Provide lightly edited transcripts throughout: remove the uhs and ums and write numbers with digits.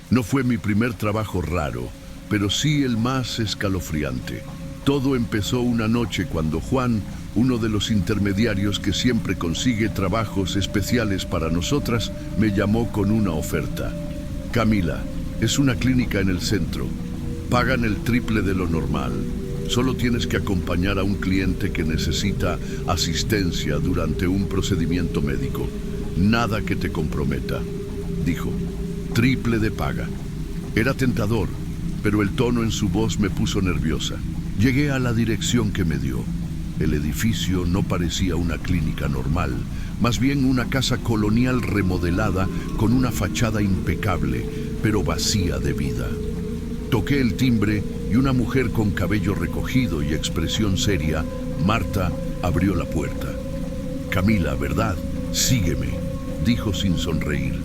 No fue mi primer trabajo raro, pero sí el más escalofriante. Todo empezó una noche cuando Juan, uno de los intermediarios que siempre consigue trabajos especiales para nosotras, me llamó con una oferta. Camila, es una clínica en el centro. Pagan el triple de lo normal. Solo tienes que acompañar a un cliente que necesita asistencia durante un procedimiento médico. Nada que te comprometa, dijo. Triple de paga. Era tentador, pero el tono en su voz me puso nerviosa. Llegué a la dirección que me dio. El edificio no parecía una clínica normal, más bien una casa colonial remodelada con una fachada impecable, pero vacía de vida. Toqué el timbre y una mujer con cabello recogido y expresión seria, Marta, abrió la puerta. Camila, ¿verdad? Sígueme, dijo sin sonreír.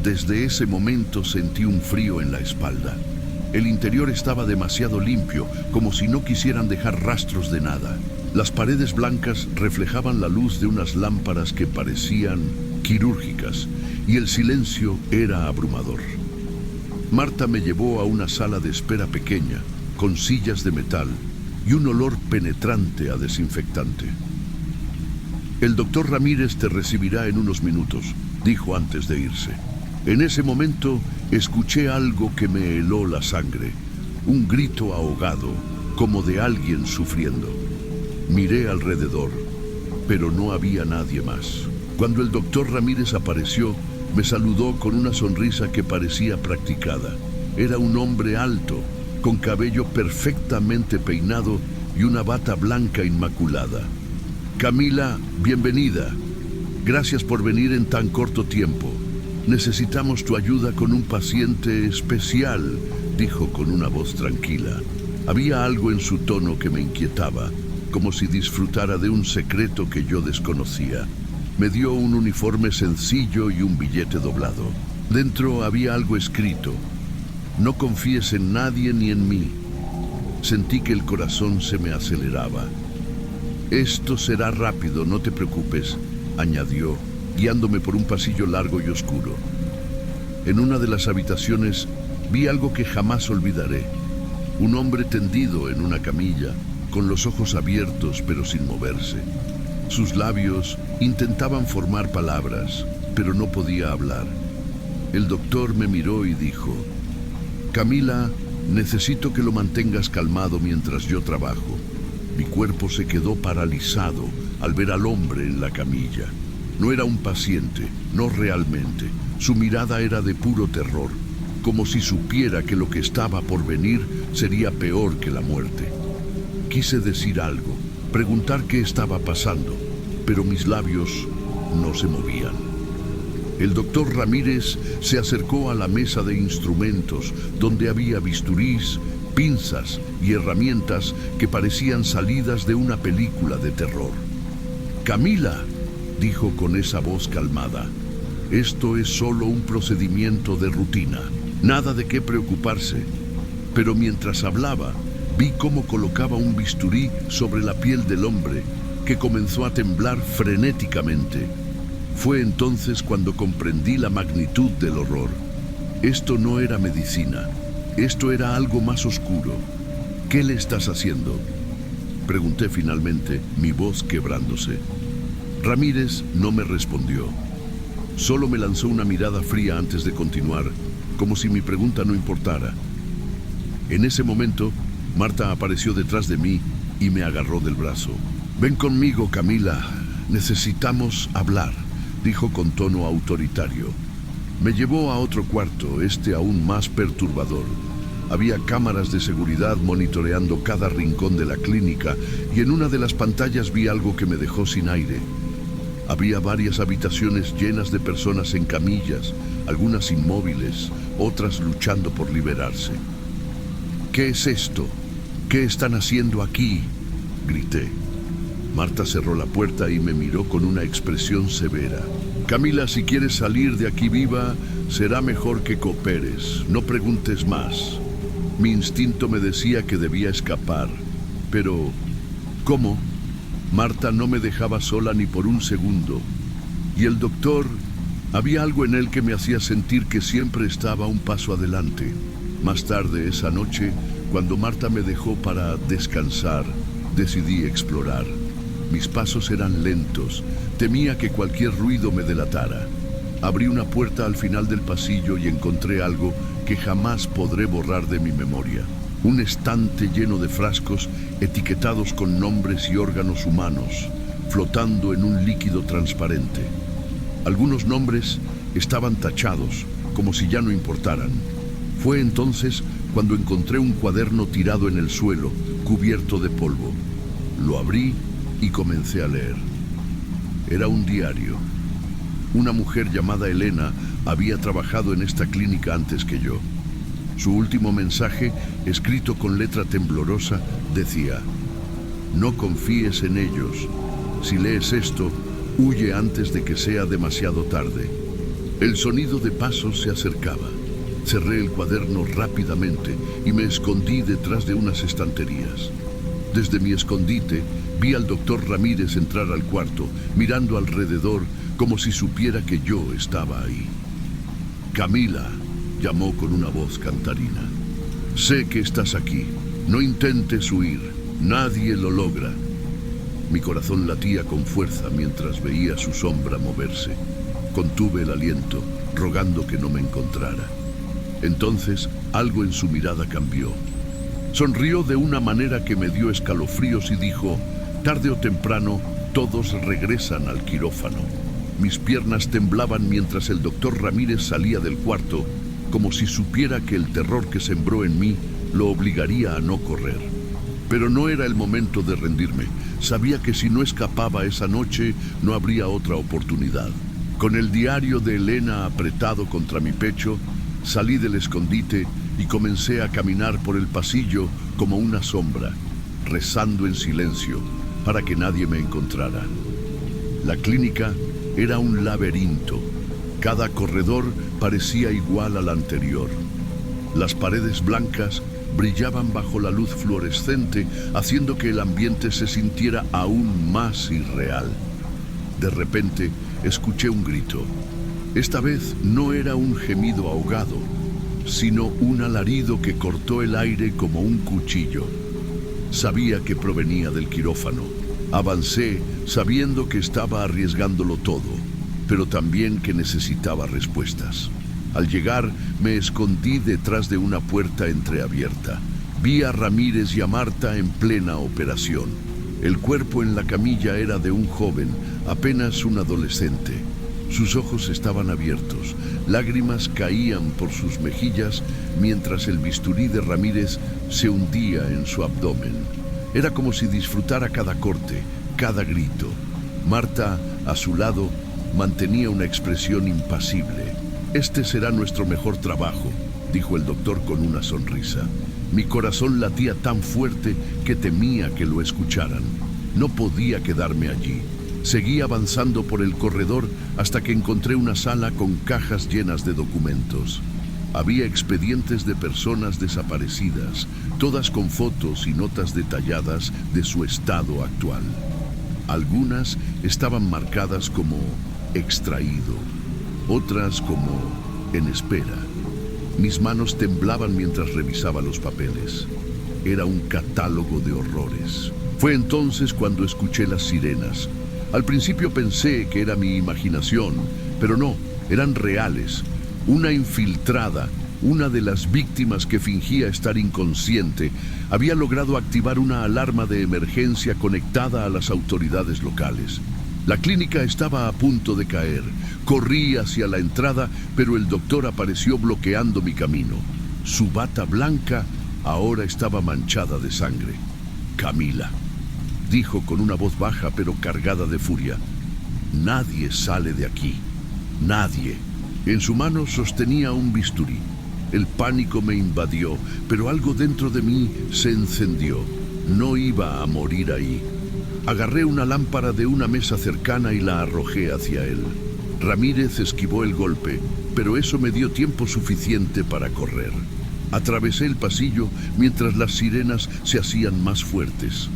Desde ese momento sentí un frío en la espalda. El interior estaba demasiado limpio, como si no quisieran dejar rastros de nada. Las paredes blancas reflejaban la luz de unas lámparas que parecían quirúrgicas, y el silencio era abrumador. Marta me llevó a una sala de espera pequeña, con sillas de metal y un olor penetrante a desinfectante. El doctor Ramírez te recibirá en unos minutos, dijo antes de irse. En ese momento escuché algo que me heló la sangre, un grito ahogado, como de alguien sufriendo. Miré alrededor, pero no había nadie más. Cuando el doctor Ramírez apareció, me saludó con una sonrisa que parecía practicada. Era un hombre alto, con cabello perfectamente peinado y una bata blanca inmaculada. Camila, bienvenida. Gracias por venir en tan corto tiempo. Necesitamos tu ayuda con un paciente especial, dijo con una voz tranquila. Había algo en su tono que me inquietaba, como si disfrutara de un secreto que yo desconocía. Me dio un uniforme sencillo y un billete doblado. Dentro había algo escrito. No confíes en nadie ni en mí. Sentí que el corazón se me aceleraba. Esto será rápido, no te preocupes, añadió, guiándome por un pasillo largo y oscuro. En una de las habitaciones vi algo que jamás olvidaré. Un hombre tendido en una camilla, con los ojos abiertos pero sin moverse. Sus labios intentaban formar palabras, pero no podía hablar. El doctor me miró y dijo: Camila, necesito que lo mantengas calmado mientras yo trabajo. Mi cuerpo se quedó paralizado al ver al hombre en la camilla. No era un paciente, no realmente. Su mirada era de puro terror, como si supiera que lo que estaba por venir sería peor que la muerte. Quise decir algo, preguntar qué estaba pasando, pero mis labios no se movían. El doctor Ramírez se acercó a la mesa de instrumentos, donde había bisturís, pinzas y herramientas que parecían salidas de una película de terror. Camila, dijo con esa voz calmada, esto es solo un procedimiento de rutina, nada de qué preocuparse. Pero mientras hablaba, vi cómo colocaba un bisturí sobre la piel del hombre, que comenzó a temblar frenéticamente. Fue entonces cuando comprendí la magnitud del horror. Esto no era medicina, esto era algo más oscuro. ¿Qué le estás haciendo?, pregunté finalmente, mi voz quebrándose. Ramírez no me respondió. Solo me lanzó una mirada fría antes de continuar, como si mi pregunta no importara. En ese momento, Marta apareció detrás de mí y me agarró del brazo. Ven conmigo, Camila. Necesitamos hablar, dijo con tono autoritario. Me llevó a otro cuarto, aún más perturbador. Había cámaras de seguridad monitoreando cada rincón de la clínica y en una de las pantallas vi algo que me dejó sin aire. Había varias habitaciones llenas de personas en camillas, algunas inmóviles, otras luchando por liberarse. ¿Qué es esto? ¿Qué están haciendo aquí?, grité. Marta cerró la puerta y me miró con una expresión severa. Camila, si quieres salir de aquí viva, será mejor que cooperes. No preguntes más. Mi instinto me decía que debía escapar. Pero, ¿cómo? Marta no me dejaba sola ni por un segundo. Y el doctor Había algo en él que me hacía sentir que siempre estaba un paso adelante. Más tarde esa noche, cuando Marta me dejó para descansar, decidí explorar. Mis pasos eran lentos, temía que cualquier ruido me delatara. Abrí una puerta al final del pasillo y encontré algo que jamás podré borrar de mi memoria. Un estante lleno de frascos etiquetados con nombres y órganos humanos, flotando en un líquido transparente. Algunos nombres estaban tachados, como si ya no importaran. Fue entonces cuando encontré un cuaderno tirado en el suelo, cubierto de polvo. Lo abrí y comencé a leer. Era un diario. Una mujer llamada Elena había trabajado en esta clínica antes que yo. Su último mensaje, escrito con letra temblorosa, decía: no confíes en ellos. Si lees esto, huye antes de que sea demasiado tarde. El sonido de pasos se acercaba. Cerré el cuaderno rápidamente y me escondí detrás de unas estanterías. Desde mi escondite, vi al doctor Ramírez entrar al cuarto, mirando alrededor como si supiera que yo estaba ahí. Camila, llamó con una voz cantarina. Sé que estás aquí. No intentes huir. Nadie lo logra. Mi corazón latía con fuerza mientras veía su sombra moverse. Contuve el aliento, rogando que no me encontrara. Entonces, algo en su mirada cambió. Sonrió de una manera que me dio escalofríos y dijo: tarde o temprano, todos regresan al quirófano. Mis piernas temblaban mientras el doctor Ramírez salía del cuarto, como si supiera que el terror que sembró en mí lo obligaría a no correr. Pero no era el momento de rendirme. Sabía que si no escapaba esa noche, no habría otra oportunidad. Con el diario de Elena apretado contra mi pecho, salí del escondite y comencé a caminar por el pasillo como una sombra, rezando en silencio para que nadie me encontrara. La clínica era un laberinto. Cada corredor parecía igual al anterior. Las paredes blancas brillaban bajo la luz fluorescente, haciendo que el ambiente se sintiera aún más irreal. De repente, escuché un grito. Esta vez no era un gemido ahogado, sino un alarido que cortó el aire como un cuchillo. Sabía que provenía del quirófano. Avancé sabiendo que estaba arriesgándolo todo, pero también que necesitaba respuestas. Al llegar, me escondí detrás de una puerta entreabierta. Vi a Ramírez y a Marta en plena operación. El cuerpo en la camilla era de un joven, apenas un adolescente. Sus ojos estaban abiertos, lágrimas caían por sus mejillas mientras el bisturí de Ramírez se hundía en su abdomen. Era como si disfrutara cada corte, cada grito. Marta, a su lado, mantenía una expresión impasible. Este será nuestro mejor trabajo, dijo el doctor con una sonrisa. Mi corazón latía tan fuerte que temía que lo escucharan. No podía quedarme allí. Seguí avanzando por el corredor hasta que encontré una sala con cajas llenas de documentos. Había expedientes de personas desaparecidas, todas con fotos y notas detalladas de su estado actual. Algunas estaban marcadas como extraído, otras como en espera. Mis manos temblaban mientras revisaba los papeles. Era un catálogo de horrores. Fue entonces cuando escuché las sirenas. Al principio pensé que era mi imaginación, pero no, eran reales. Una infiltrada, una de las víctimas que fingía estar inconsciente, había logrado activar una alarma de emergencia conectada a las autoridades locales. La clínica estaba a punto de caer. Corrí hacia la entrada, pero el doctor apareció bloqueando mi camino. Su bata blanca ahora estaba manchada de sangre. Camila, dijo con una voz baja pero cargada de furia. Nadie sale de aquí. Nadie. En su mano sostenía un bisturí. El pánico me invadió, pero algo dentro de mí se encendió. No iba a morir ahí. Agarré una lámpara de una mesa cercana y la arrojé hacia él. Ramírez esquivó el golpe, pero eso me dio tiempo suficiente para correr. Atravesé el pasillo mientras las sirenas se hacían más fuertes.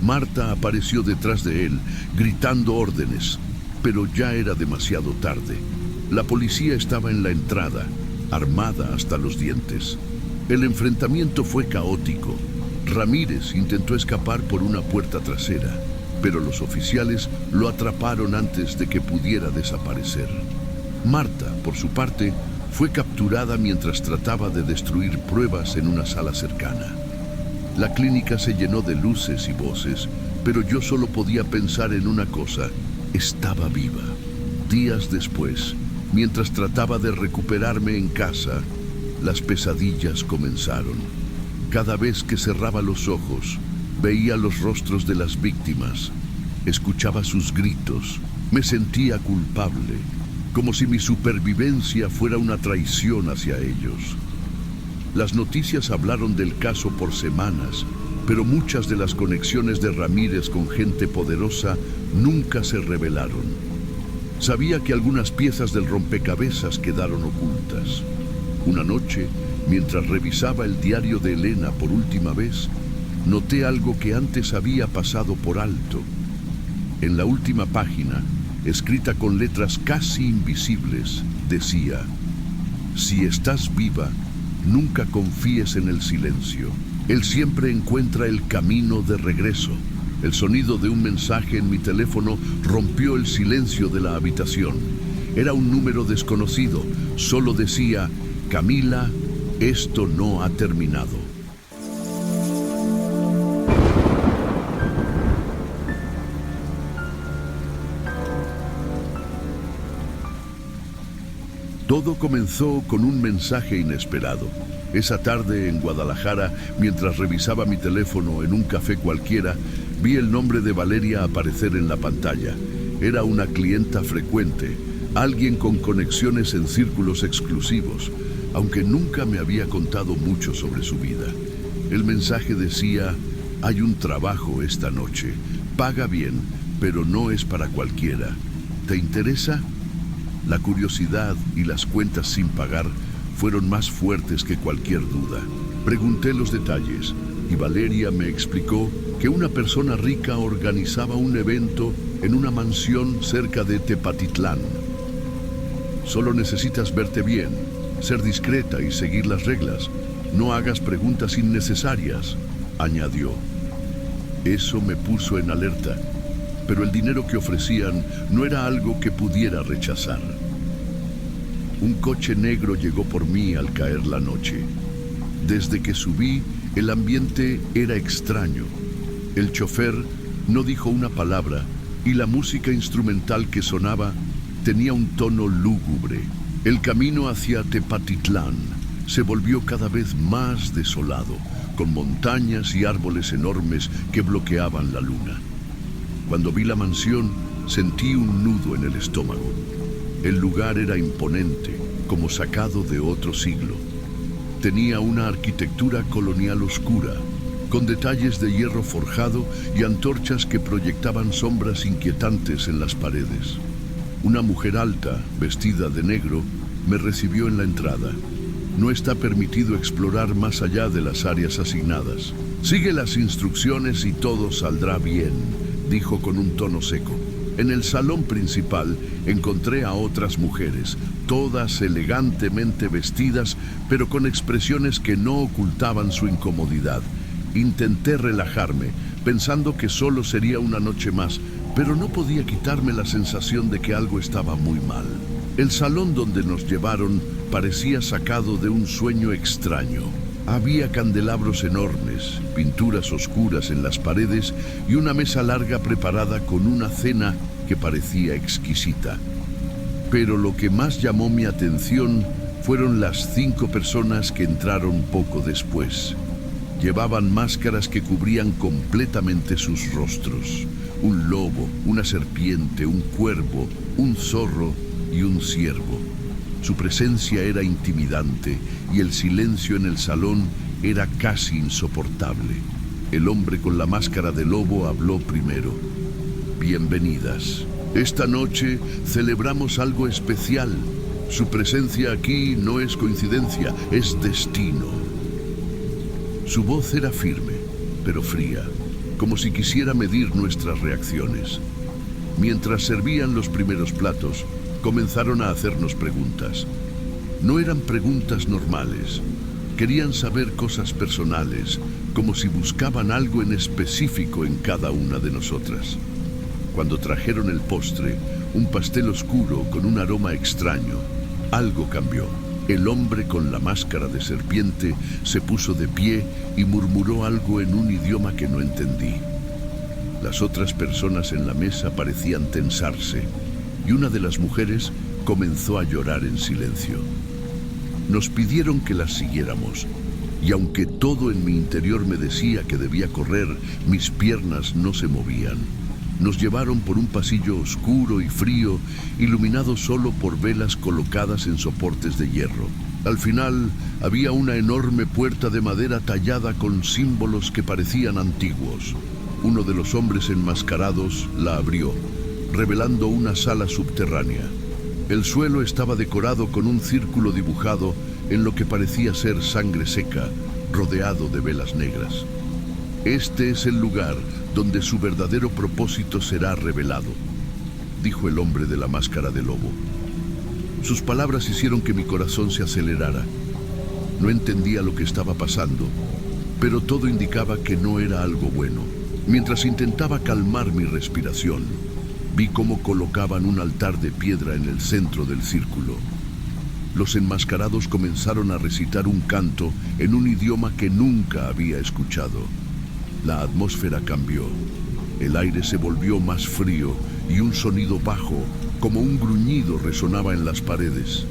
Marta apareció detrás de él, gritando órdenes, pero ya era demasiado tarde. La policía estaba en la entrada, armada hasta los dientes. El enfrentamiento fue caótico. Ramírez intentó escapar por una puerta trasera, pero los oficiales lo atraparon antes de que pudiera desaparecer. Marta, por su parte, fue capturada mientras trataba de destruir pruebas en una sala cercana. La clínica se llenó de luces y voces, pero yo solo podía pensar en una cosa: estaba viva. Días después, mientras trataba de recuperarme en casa, las pesadillas comenzaron. Cada vez que cerraba los ojos, veía los rostros de las víctimas, escuchaba sus gritos, me sentía culpable, como si mi supervivencia fuera una traición hacia ellos. Las noticias hablaron del caso por semanas, pero muchas de las conexiones de Ramírez con gente poderosa nunca se revelaron. Sabía que algunas piezas del rompecabezas quedaron ocultas. Una noche, mientras revisaba el diario de Elena por última vez, noté algo que antes había pasado por alto. En la última página, escrita con letras casi invisibles, decía: si estás viva, nunca confíes en el silencio. Él siempre encuentra el camino de regreso. El sonido de un mensaje en mi teléfono rompió el silencio de la habitación. Era un número desconocido. Solo decía: Camila, esto no ha terminado. Todo comenzó con un mensaje inesperado. Esa tarde en Guadalajara, mientras revisaba mi teléfono en un café cualquiera, vi el nombre de Valeria aparecer en la pantalla. Era una clienta frecuente, alguien con conexiones en círculos exclusivos, aunque nunca me había contado mucho sobre su vida. El mensaje decía: hay un trabajo esta noche, paga bien, pero no es para cualquiera. ¿Te interesa? La curiosidad y las cuentas sin pagar fueron más fuertes que cualquier duda. Pregunté los detalles y Valeria me explicó que una persona rica organizaba un evento en una mansión cerca de Tepatitlán. Solo necesitas verte bien, ser discreta y seguir las reglas. No hagas preguntas innecesarias, añadió. Eso me puso en alerta, pero el dinero que ofrecían no era algo que pudiera rechazar. Un coche negro llegó por mí al caer la noche. Desde que subí, el ambiente era extraño. El chofer no dijo una palabra y la música instrumental que sonaba tenía un tono lúgubre. El camino hacia Tepatitlán se volvió cada vez más desolado, con montañas y árboles enormes que bloqueaban la luna. Cuando vi la mansión, sentí un nudo en el estómago. El lugar era imponente, como sacado de otro siglo. Tenía una arquitectura colonial oscura, con detalles de hierro forjado y antorchas que proyectaban sombras inquietantes en las paredes. Una mujer alta, vestida de negro, me recibió en la entrada. No está permitido explorar más allá de las áreas asignadas. Sigue las instrucciones y todo saldrá bien, dijo con un tono seco. En el salón principal encontré a otras mujeres, todas elegantemente vestidas, pero con expresiones que no ocultaban su incomodidad. Intenté relajarme, pensando que solo sería una noche más, pero no podía quitarme la sensación de que algo estaba muy mal. El salón donde nos llevaron parecía sacado de un sueño extraño. Había candelabros enormes, pinturas oscuras en las paredes y una mesa larga preparada con una cena que parecía exquisita. Pero lo que más llamó mi atención fueron las 5 personas que entraron poco después. Llevaban máscaras que cubrían completamente sus rostros. Un lobo, una serpiente, un cuervo, un zorro y un ciervo. Su presencia era intimidante y el silencio en el salón era casi insoportable. El hombre con la máscara de lobo habló primero. Bienvenidas. Esta noche celebramos algo especial. Su presencia aquí no es coincidencia, es destino. Su voz era firme, pero fría, como si quisiera medir nuestras reacciones. Mientras servían los primeros platos, Comenzaron a hacernos preguntas. No eran preguntas normales. Querían saber cosas personales, como si buscaban algo en específico en cada una de nosotras. Cuando trajeron el postre, un pastel oscuro con un aroma extraño, algo cambió. El hombre con la máscara de serpiente se puso de pie y murmuró algo en un idioma que no entendí. Las otras personas en la mesa parecían tensarse y una de las mujeres comenzó a llorar en silencio. Nos pidieron que las siguiéramos y aunque todo en mi interior me decía que debía correr, mis piernas no se movían. Nos llevaron por un pasillo oscuro y frío, iluminado solo por velas colocadas en soportes de hierro. Al final, había una enorme puerta de madera tallada con símbolos que parecían antiguos. Uno de los hombres enmascarados la abrió, revelando una sala subterránea. El suelo estaba decorado con un círculo dibujado en lo que parecía ser sangre seca, rodeado de velas negras. Este es el lugar donde su verdadero propósito será revelado, dijo el hombre de la máscara de lobo. Sus palabras hicieron que mi corazón se acelerara. No entendía lo que estaba pasando, pero todo indicaba que no era algo bueno. Mientras intentaba calmar mi respiración, vi cómo colocaban un altar de piedra en el centro del círculo. Los enmascarados comenzaron a recitar un canto en un idioma que nunca había escuchado. La atmósfera cambió. El aire se volvió más frío y un sonido bajo, como un gruñido, resonaba en las paredes.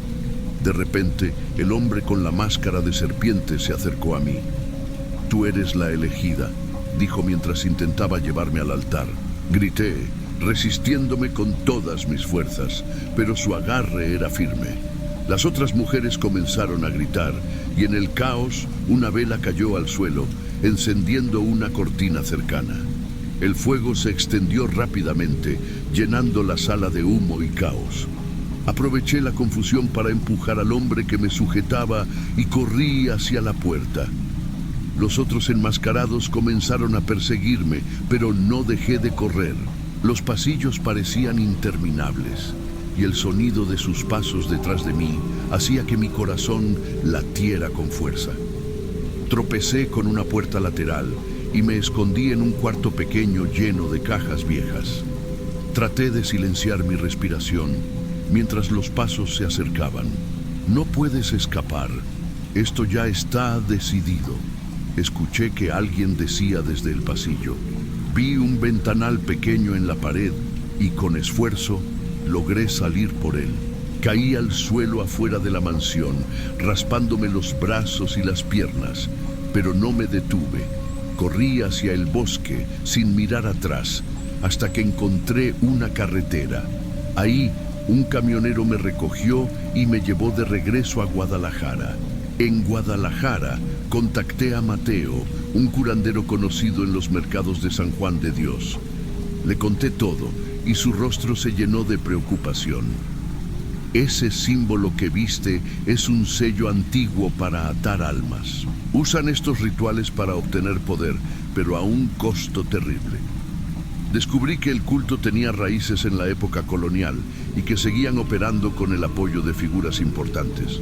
De repente, el hombre con la máscara de serpiente se acercó a mí. «Tú eres la elegida», dijo mientras intentaba llevarme al altar. Grité, resistiéndome con todas mis fuerzas, pero su agarre era firme. Las otras mujeres comenzaron a gritar y en el caos una vela cayó al suelo, encendiendo una cortina cercana. El fuego se extendió rápidamente, llenando la sala de humo y caos. Aproveché la confusión para empujar al hombre que me sujetaba y corrí hacia la puerta. Los otros enmascarados comenzaron a perseguirme, pero no dejé de correr. Los pasillos parecían interminables y el sonido de sus pasos detrás de mí hacía que mi corazón latiera con fuerza. Tropecé con una puerta lateral y me escondí en un cuarto pequeño lleno de cajas viejas. Traté de silenciar mi respiración mientras los pasos se acercaban. «No puedes escapar. Esto ya está decidido», escuché que alguien decía desde el pasillo. Vi un ventanal pequeño en la pared y con esfuerzo logré salir por él. Caí al suelo afuera de la mansión, raspándome los brazos y las piernas, pero no me detuve. Corrí hacia el bosque sin mirar atrás, hasta que encontré una carretera. Ahí, un camionero me recogió y me llevó de regreso a Guadalajara. En Guadalajara, contacté a Mateo, un curandero conocido en los mercados de San Juan de Dios. Le conté todo y su rostro se llenó de preocupación. «Ese símbolo que viste es un sello antiguo para atar almas. Usan estos rituales para obtener poder, pero a un costo terrible». Descubrí que el culto tenía raíces en la época colonial y que seguían operando con el apoyo de figuras importantes.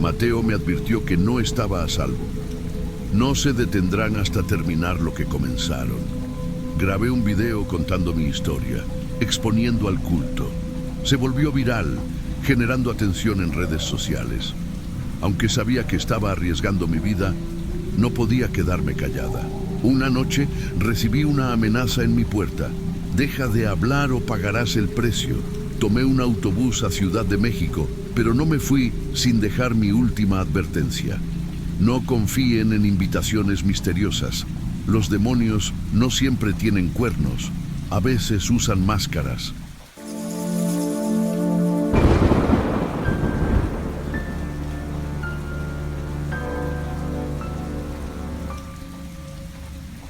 Mateo me advirtió que no estaba a salvo. «No se detendrán hasta terminar lo que comenzaron». Grabé un video contando mi historia, exponiendo al culto. Se volvió viral, generando atención en redes sociales. Aunque sabía que estaba arriesgando mi vida, no podía quedarme callada. Una noche recibí una amenaza en mi puerta. «Deja de hablar o pagarás el precio». Tomé un autobús a Ciudad de México, pero no me fui sin dejar mi última advertencia. No confíen en invitaciones misteriosas. Los demonios no siempre tienen cuernos, a veces usan máscaras.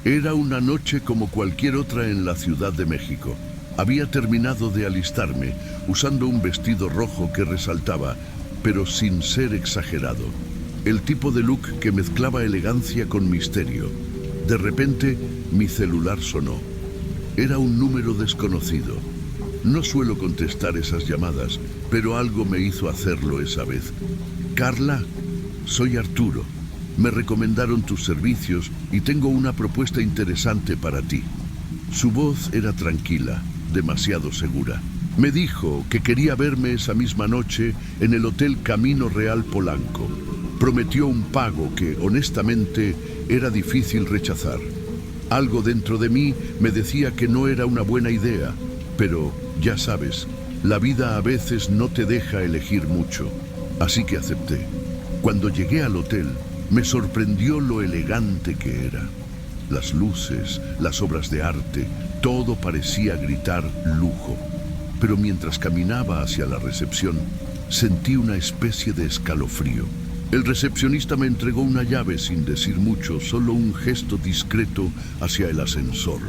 Era una noche como cualquier otra en la Ciudad de México. Había terminado de alistarme, usando un vestido rojo que resaltaba, pero sin ser exagerado. El tipo de look que mezclaba elegancia con misterio. De repente, mi celular sonó. Era un número desconocido. No suelo contestar esas llamadas, pero algo me hizo hacerlo esa vez. Carla, soy Arturo. Me recomendaron tus servicios y tengo una propuesta interesante para ti. Su voz era tranquila, demasiado segura. Me dijo que quería verme esa misma noche en el Hotel Camino Real Polanco. Prometió un pago que, honestamente, era difícil rechazar. Algo dentro de mí me decía que no era una buena idea, pero, ya sabes, la vida a veces no te deja elegir mucho. Así que acepté. Cuando llegué al hotel, me sorprendió lo elegante que era. Las luces, las obras de arte, todo parecía gritar lujo. Pero mientras caminaba hacia la recepción, sentí una especie de escalofrío. El recepcionista me entregó una llave sin decir mucho, solo un gesto discreto hacia el ascensor.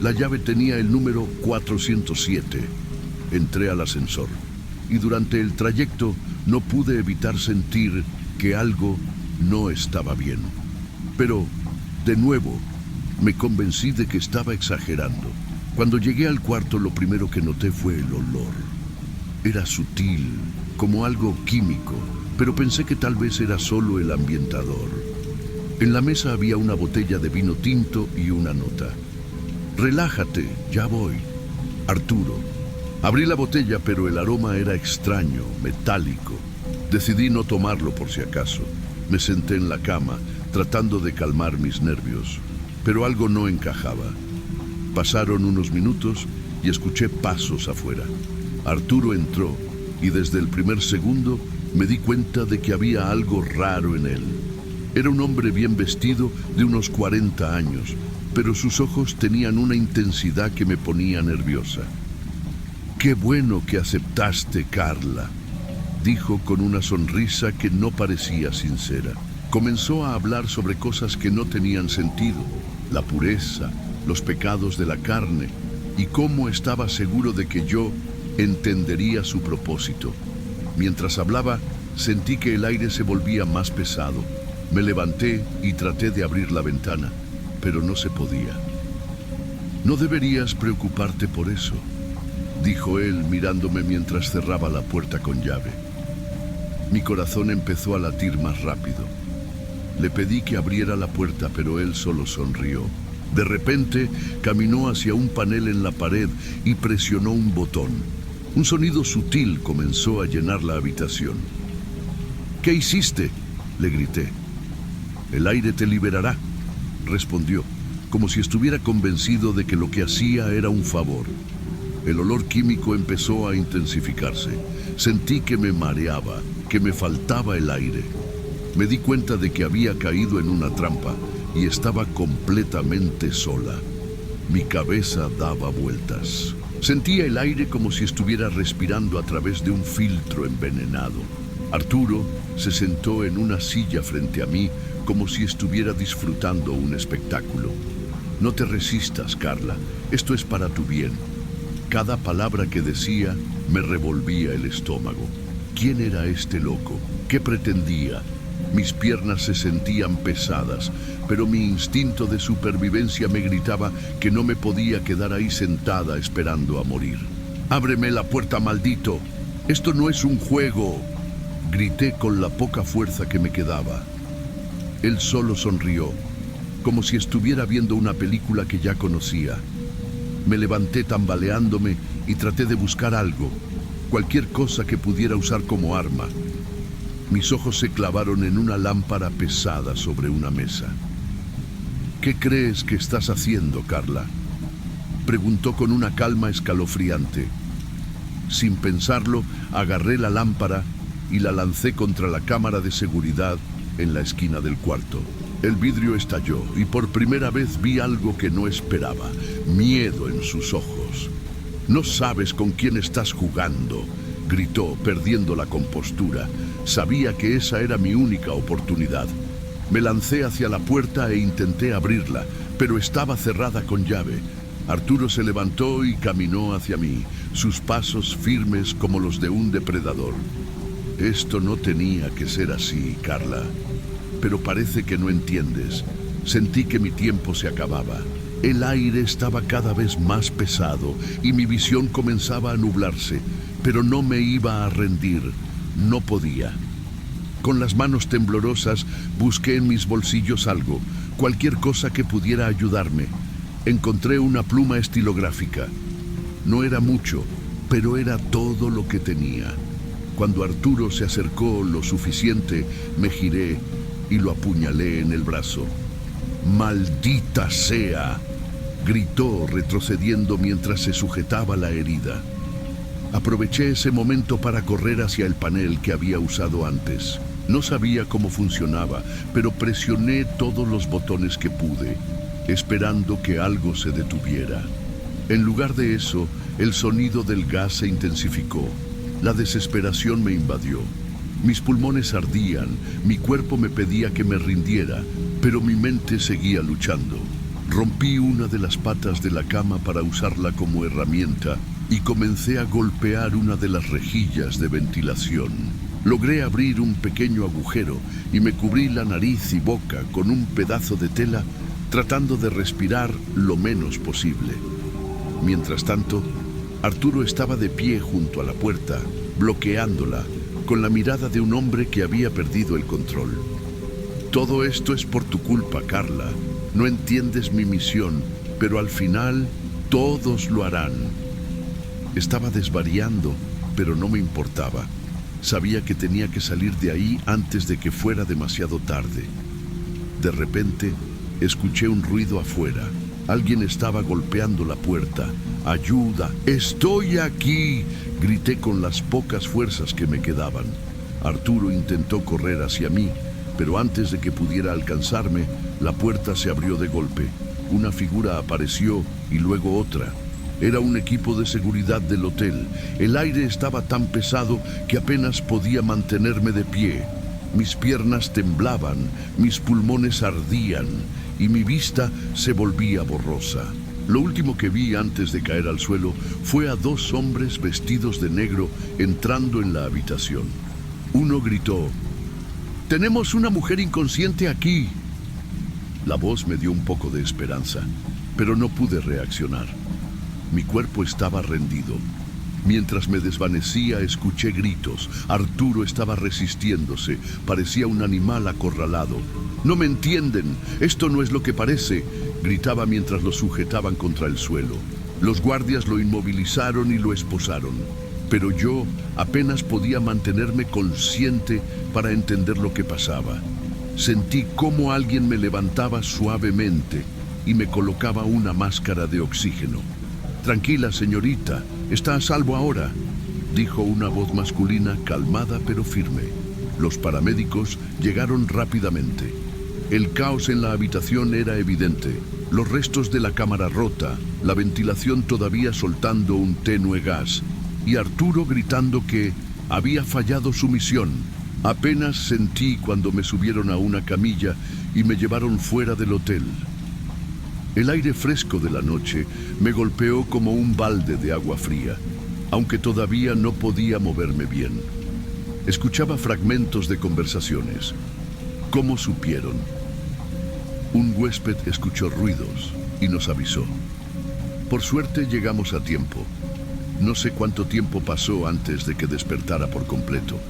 La llave tenía el número 407. Entré al ascensor y durante el trayecto no pude evitar sentir que algo no estaba bien. Pero, de nuevo, me convencí de que estaba exagerando. Cuando llegué al cuarto, lo primero que noté fue el olor. Era sutil, como algo químico, pero pensé que tal vez era solo el ambientador. En la mesa había una botella de vino tinto y una nota. Relájate, ya voy. Arturo. Abrí la botella, pero el aroma era extraño, metálico. Decidí no tomarlo por si acaso. Me senté en la cama, tratando de calmar mis nervios, pero algo no encajaba. Pasaron unos minutos y escuché pasos afuera. Arturo entró y desde el primer segundo me di cuenta de que había algo raro en él. Era un hombre bien vestido de unos 40 años, pero sus ojos tenían una intensidad que me ponía nerviosa. «Qué bueno que aceptaste, Carla», dijo con una sonrisa que no parecía sincera. Comenzó a hablar sobre cosas que no tenían sentido, la pureza, los pecados de la carne, y cómo estaba seguro de que yo entendería su propósito. Mientras hablaba, sentí que el aire se volvía más pesado. Me levanté y traté de abrir la ventana, pero no se podía. «No deberías preocuparte por eso», dijo él mirándome mientras cerraba la puerta con llave. Mi corazón empezó a latir más rápido. Le pedí que abriera la puerta, pero él solo sonrió. De repente, caminó hacia un panel en la pared y presionó un botón. Un sonido sutil comenzó a llenar la habitación. «¿Qué hiciste?», le grité. «El aire te liberará», respondió, como si estuviera convencido de que lo que hacía era un favor. El olor químico empezó a intensificarse. Sentí que me mareaba, que me faltaba el aire. Me di cuenta de que había caído en una trampa y estaba completamente sola. Mi cabeza daba vueltas. Sentía el aire como si estuviera respirando a través de un filtro envenenado. Arturo se sentó en una silla frente a mí como si estuviera disfrutando un espectáculo. «No te resistas, Carla. Esto es para tu bien». Cada palabra que decía me revolvía el estómago. ¿Quién era este loco? ¿Qué pretendía? Mis piernas se sentían pesadas, pero mi instinto de supervivencia me gritaba que no me podía quedar ahí sentada esperando a morir. «¡Ábreme la puerta, maldito! ¡Esto no es un juego!», grité con la poca fuerza que me quedaba. Él solo sonrió, como si estuviera viendo una película que ya conocía. Me levanté tambaleándome y traté de buscar algo, cualquier cosa que pudiera usar como arma. Mis ojos se clavaron en una lámpara pesada sobre una mesa. «¿Qué crees que estás haciendo, Carla?», preguntó con una calma escalofriante. Sin pensarlo, agarré la lámpara y la lancé contra la cámara de seguridad en la esquina del cuarto. El vidrio estalló y por primera vez vi algo que no esperaba, miedo en sus ojos. «No sabes con quién estás jugando», gritó, perdiendo la compostura. Sabía que esa era mi única oportunidad. Me lancé hacia la puerta e intenté abrirla, pero estaba cerrada con llave. Arturo se levantó y caminó hacia mí, sus pasos firmes como los de un depredador. «Esto no tenía que ser así, Carla. Pero parece que no entiendes. Sentí que mi tiempo se acababa. El aire estaba cada vez más pesado y mi visión comenzaba a nublarse, pero no me iba a rendir, no podía. Con las manos temblorosas busqué en mis bolsillos algo, cualquier cosa que pudiera ayudarme. Encontré una pluma estilográfica. No era mucho, pero era todo lo que tenía. Cuando Arturo se acercó lo suficiente, me giré y lo apuñalé en el brazo. ¡Maldita sea!, gritó retrocediendo mientras se sujetaba la herida. Aproveché ese momento para correr hacia el panel que había usado antes. No sabía cómo funcionaba, pero presioné todos los botones que pude, esperando que algo se detuviera. En lugar de eso, el sonido del gas se intensificó. La desesperación me invadió. Mis pulmones ardían, mi cuerpo me pedía que me rindiera, pero mi mente seguía luchando. Rompí una de las patas de la cama para usarla como herramienta y comencé a golpear una de las rejillas de ventilación. Logré abrir un pequeño agujero y me cubrí la nariz y boca con un pedazo de tela, tratando de respirar lo menos posible. Mientras tanto, Arturo estaba de pie junto a la puerta, bloqueándola, con la mirada de un hombre que había perdido el control. Todo esto es por tu culpa, Carla. No entiendes mi misión, pero al final todos lo harán. Estaba desvariando, pero no me importaba. Sabía que tenía que salir de ahí antes de que fuera demasiado tarde. De repente, escuché un ruido afuera. Alguien estaba golpeando la puerta. ¡Ayuda! ¡Estoy aquí!, grité con las pocas fuerzas que me quedaban. Arturo intentó correr hacia mí, pero antes de que pudiera alcanzarme, la puerta se abrió de golpe. Una figura apareció y luego otra. Era un equipo de seguridad del hotel. El aire estaba tan pesado que apenas podía mantenerme de pie. Mis piernas temblaban, mis pulmones ardían y mi vista se volvía borrosa. Lo último que vi antes de caer al suelo fue a dos hombres vestidos de negro entrando en la habitación. Uno gritó: «¡Tenemos una mujer inconsciente aquí!». La voz me dio un poco de esperanza, pero no pude reaccionar. Mi cuerpo estaba rendido. Mientras me desvanecía, escuché gritos. Arturo estaba resistiéndose. Parecía un animal acorralado. «¡No me entienden! ¡Esto no es lo que parece!», gritaba mientras lo sujetaban contra el suelo. Los guardias lo inmovilizaron y lo esposaron. Pero yo apenas podía mantenerme consciente para entender lo que pasaba. Sentí cómo alguien me levantaba suavemente y me colocaba una máscara de oxígeno. «Tranquila, señorita, está a salvo ahora», dijo una voz masculina calmada pero firme. Los paramédicos llegaron rápidamente. El caos en la habitación era evidente. Los restos de la cámara rota, la ventilación todavía soltando un tenue gas, y Arturo gritando que había fallado su misión. Apenas sentí cuando me subieron a una camilla y me llevaron fuera del hotel. El aire fresco de la noche me golpeó como un balde de agua fría, aunque todavía no podía moverme bien. Escuchaba fragmentos de conversaciones. ¿Cómo supieron? Un huésped escuchó ruidos y nos avisó. Por suerte llegamos a tiempo. No sé cuánto tiempo pasó antes de que despertara por completo.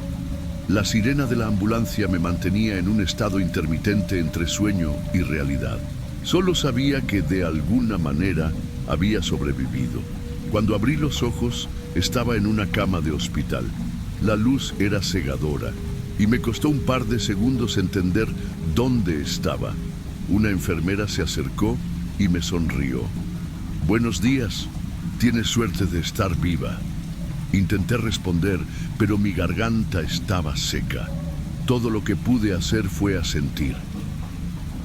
La sirena de la ambulancia me mantenía en un estado intermitente entre sueño y realidad. Solo sabía que de alguna manera había sobrevivido. Cuando abrí los ojos, estaba en una cama de hospital. La luz era cegadora y me costó un par de segundos entender dónde estaba. Una enfermera se acercó y me sonrió. «Buenos días, tienes suerte de estar viva». Intenté responder, pero mi garganta estaba seca. Todo lo que pude hacer fue asentir.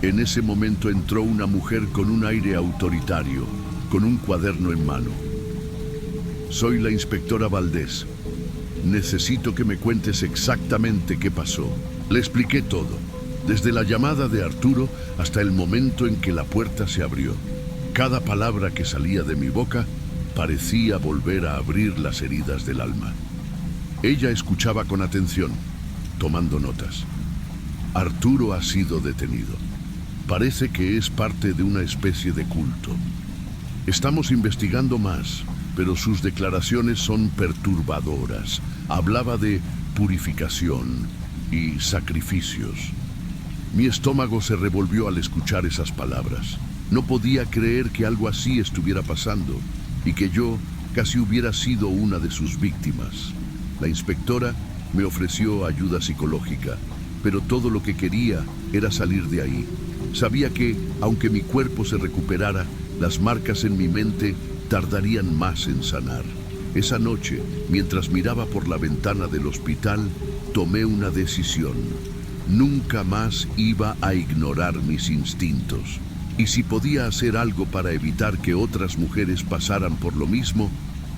En ese momento entró una mujer con un aire autoritario, con un cuaderno en mano. «Soy la inspectora Valdés. Necesito que me cuentes exactamente qué pasó». Le expliqué todo, desde la llamada de Arturo hasta el momento en que la puerta se abrió. Cada palabra que salía de mi boca parecía volver a abrir las heridas del alma. Ella escuchaba con atención, tomando notas. «Arturo ha sido detenido. Parece que es parte de una especie de culto. Estamos investigando más, pero sus declaraciones son perturbadoras. Hablaba de purificación y sacrificios. Mi estómago se revolvió al escuchar esas palabras. No podía creer que algo así estuviera pasando y que yo casi hubiera sido una de sus víctimas. La inspectora me ofreció ayuda psicológica, pero todo lo que quería era salir de ahí. Sabía que, aunque mi cuerpo se recuperara, las marcas en mi mente tardarían más en sanar. Esa noche, mientras miraba por la ventana del hospital, tomé una decisión. Nunca más iba a ignorar mis instintos. Y si podía hacer algo para evitar que otras mujeres pasaran por lo mismo,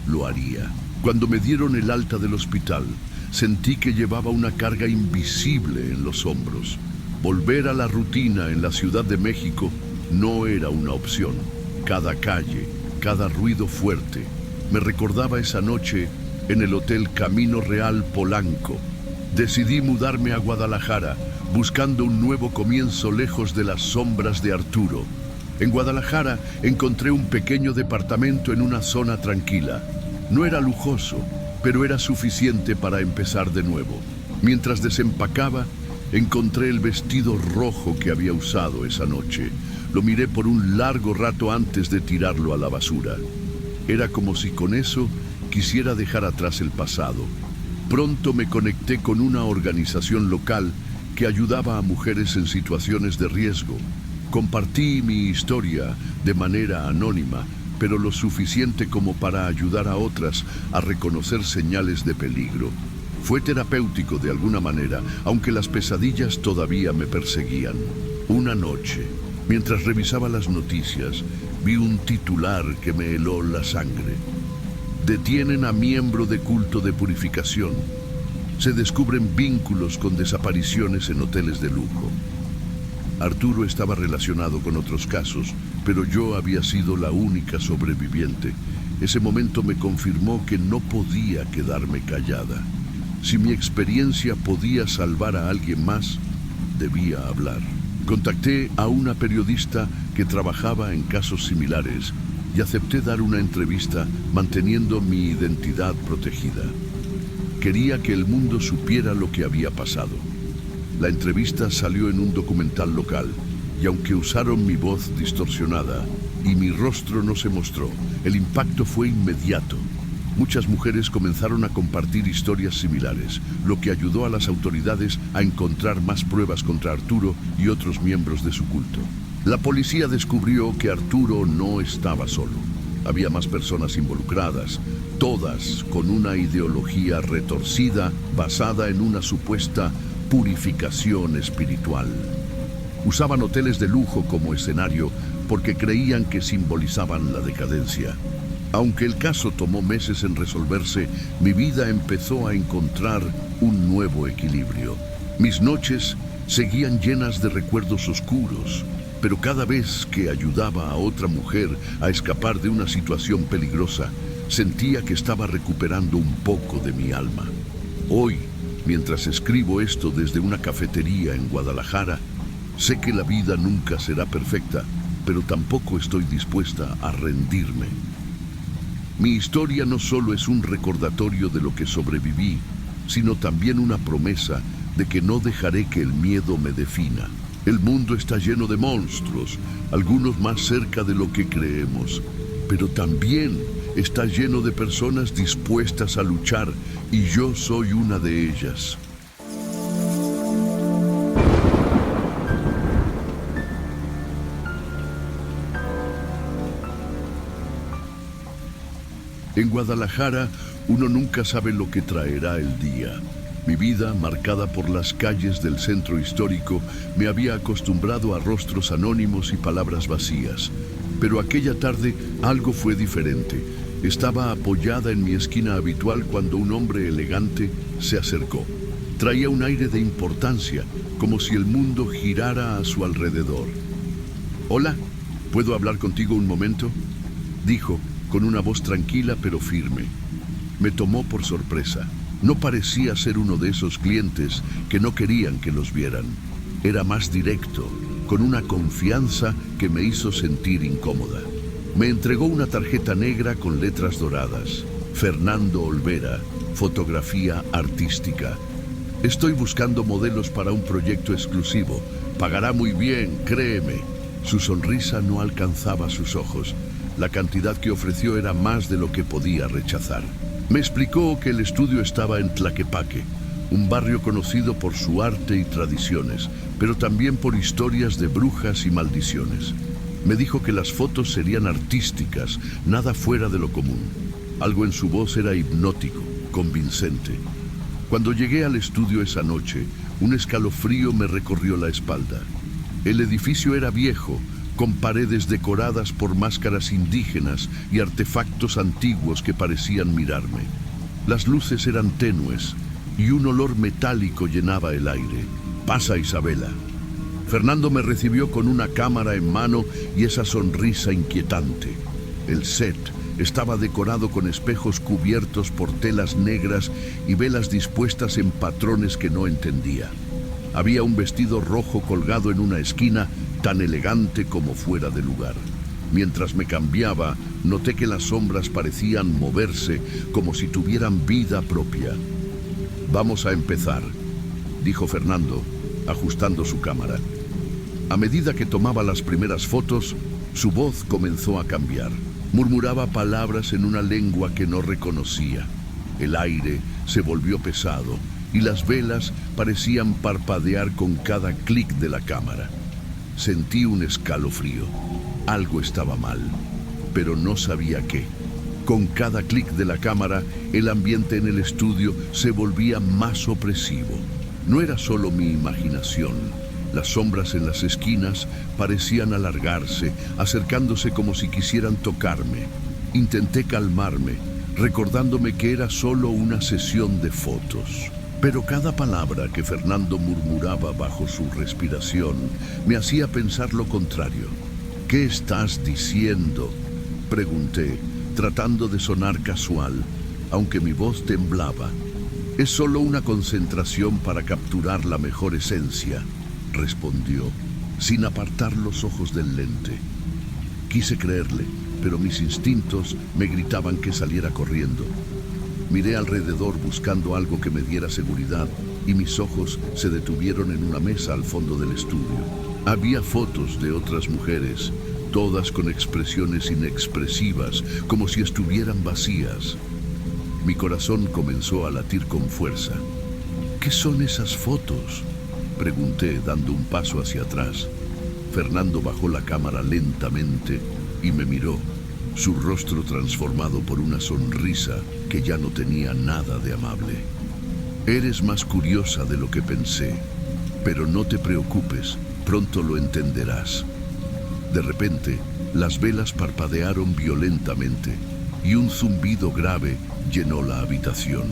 lo haría. Cuando me dieron el alta del hospital, sentí que llevaba una carga invisible en los hombros. Volver a la rutina en la Ciudad de México no era una opción. Cada calle, cada ruido fuerte, me recordaba esa noche en el Hotel Camino Real Polanco. Decidí mudarme a Guadalajara, buscando un nuevo comienzo lejos de las sombras de Arturo. En Guadalajara encontré un pequeño departamento en una zona tranquila. No era lujoso, pero era suficiente para empezar de nuevo. Mientras desempacaba, encontré el vestido rojo que había usado esa noche. Lo miré por un largo rato antes de tirarlo a la basura. Era como si con eso quisiera dejar atrás el pasado. Pronto me conecté con una organización local que ayudaba a mujeres en situaciones de riesgo. Compartí mi historia de manera anónima, pero lo suficiente como para ayudar a otras a reconocer señales de peligro. Fue terapéutico de alguna manera, aunque las pesadillas todavía me perseguían. Una noche, mientras revisaba las noticias, vi un titular que me heló la sangre. Detienen a miembro de culto de purificación. Se descubren vínculos con desapariciones en hoteles de lujo. Arturo estaba relacionado con otros casos, pero yo había sido la única sobreviviente. Ese momento me confirmó que no podía quedarme callada. Si mi experiencia podía salvar a alguien más, debía hablar. Contacté a una periodista que trabajaba en casos similares y acepté dar una entrevista manteniendo mi identidad protegida. Quería que el mundo supiera lo que había pasado. La entrevista salió en un documental local y aunque usaron mi voz distorsionada y mi rostro no se mostró, el impacto fue inmediato. Muchas mujeres comenzaron a compartir historias similares, lo que ayudó a las autoridades a encontrar más pruebas contra Arturo y otros miembros de su culto. La policía descubrió que Arturo no estaba solo. Había más personas involucradas, todas con una ideología retorcida basada en una supuesta purificación espiritual. Usaban hoteles de lujo como escenario porque creían que simbolizaban la decadencia. Aunque el caso tomó meses en resolverse, mi vida empezó a encontrar un nuevo equilibrio. Mis noches seguían llenas de recuerdos oscuros, pero cada vez que ayudaba a otra mujer a escapar de una situación peligrosa, sentía que estaba recuperando un poco de mi alma. Hoy, mientras escribo esto desde una cafetería en Guadalajara, sé que la vida nunca será perfecta, pero tampoco estoy dispuesta a rendirme. Mi historia no solo es un recordatorio de lo que sobreviví, sino también una promesa de que no dejaré que el miedo me defina. El mundo está lleno de monstruos, algunos más cerca de lo que creemos, pero también está lleno de personas dispuestas a luchar, y yo soy una de ellas. En Guadalajara, uno nunca sabe lo que traerá el día. Mi vida, marcada por las calles del centro histórico, me había acostumbrado a rostros anónimos y palabras vacías. Pero aquella tarde algo fue diferente. Estaba apoyada en mi esquina habitual cuando un hombre elegante se acercó. Traía un aire de importancia, como si el mundo girara a su alrededor. «Hola, ¿puedo hablar contigo un momento?», dijo, con una voz tranquila pero firme. Me tomó por sorpresa. No parecía ser uno de esos clientes que no querían que los vieran. Era más directo, con una confianza que me hizo sentir incómoda. Me entregó una tarjeta negra con letras doradas. Fernando Olvera, fotografía artística. Estoy buscando modelos para un proyecto exclusivo. Pagará muy bien, créeme. Su sonrisa no alcanzaba sus ojos. La cantidad que ofreció era más de lo que podía rechazar. Me explicó que el estudio estaba en Tlaquepaque, un barrio conocido por su arte y tradiciones, pero también por historias de brujas y maldiciones. Me dijo que las fotos serían artísticas, nada fuera de lo común. Algo en su voz era hipnótico, convincente. Cuando llegué al estudio esa noche, un escalofrío me recorrió la espalda. El edificio era viejo, con paredes decoradas por máscaras indígenas y artefactos antiguos que parecían mirarme. Las luces eran tenues y un olor metálico llenaba el aire. «Pasa, Isabela». Fernando me recibió con una cámara en mano y esa sonrisa inquietante. El set estaba decorado con espejos cubiertos por telas negras y velas dispuestas en patrones que no entendía. Había un vestido rojo colgado en una esquina, tan elegante como fuera de lugar. Mientras me cambiaba, noté que las sombras parecían moverse como si tuvieran vida propia. «Vamos a empezar», dijo Fernando, ajustando su cámara. A medida que tomaba las primeras fotos, su voz comenzó a cambiar. Murmuraba palabras en una lengua que no reconocía. El aire se volvió pesado y las velas parecían parpadear con cada clic de la cámara. Sentí un escalofrío. Algo estaba mal, pero no sabía qué. Con cada clic de la cámara, el ambiente en el estudio se volvía más opresivo. No era solo mi imaginación. Las sombras en las esquinas parecían alargarse, acercándose como si quisieran tocarme. Intenté calmarme, recordándome que era solo una sesión de fotos. Pero cada palabra que Fernando murmuraba bajo su respiración me hacía pensar lo contrario. «¿Qué estás diciendo?», pregunté, tratando de sonar casual, aunque mi voz temblaba. «Es solo una concentración para capturar la mejor esencia», respondió, sin apartar los ojos del lente. Quise creerle, pero mis instintos me gritaban que saliera corriendo. Miré alrededor buscando algo que me diera seguridad y mis ojos se detuvieron en una mesa al fondo del estudio. Había fotos de otras mujeres, todas con expresiones inexpresivas, como si estuvieran vacías. Mi corazón comenzó a latir con fuerza. «¿Qué son esas fotos?», pregunté, dando un paso hacia atrás. Fernando bajó la cámara lentamente y me miró, su rostro transformado por una sonrisa que ya no tenía nada de amable. «Eres más curiosa de lo que pensé, pero no te preocupes, pronto lo entenderás». De repente, las velas parpadearon violentamente y un zumbido grave llenó la habitación.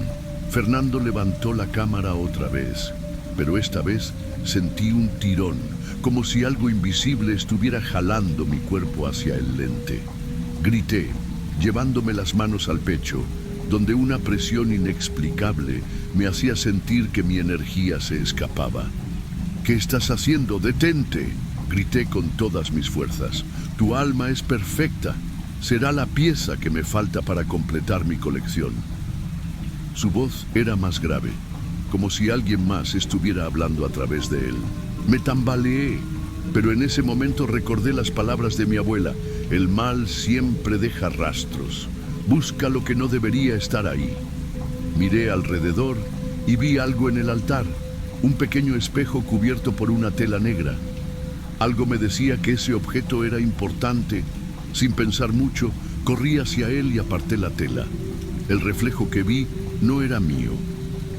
Fernando levantó la cámara otra vez, pero esta vez sentí un tirón, como si algo invisible estuviera jalando mi cuerpo hacia el lente. Grité, llevándome las manos al pecho, donde una presión inexplicable me hacía sentir que mi energía se escapaba. «¿Qué estás haciendo? ¡Detente!», grité con todas mis fuerzas. «Tu alma es perfecta. Será la pieza que me falta para completar mi colección». Su voz era más grave, como si alguien más estuviera hablando a través de él. Me tambaleé, pero en ese momento recordé las palabras de mi abuela: «El mal siempre deja rastros. Busca lo que no debería estar ahí». Miré alrededor y vi algo en el altar, un pequeño espejo cubierto por una tela negra. Algo me decía que ese objeto era importante. Sin pensar mucho, corrí hacia él y aparté la tela. El reflejo que vi no era mío.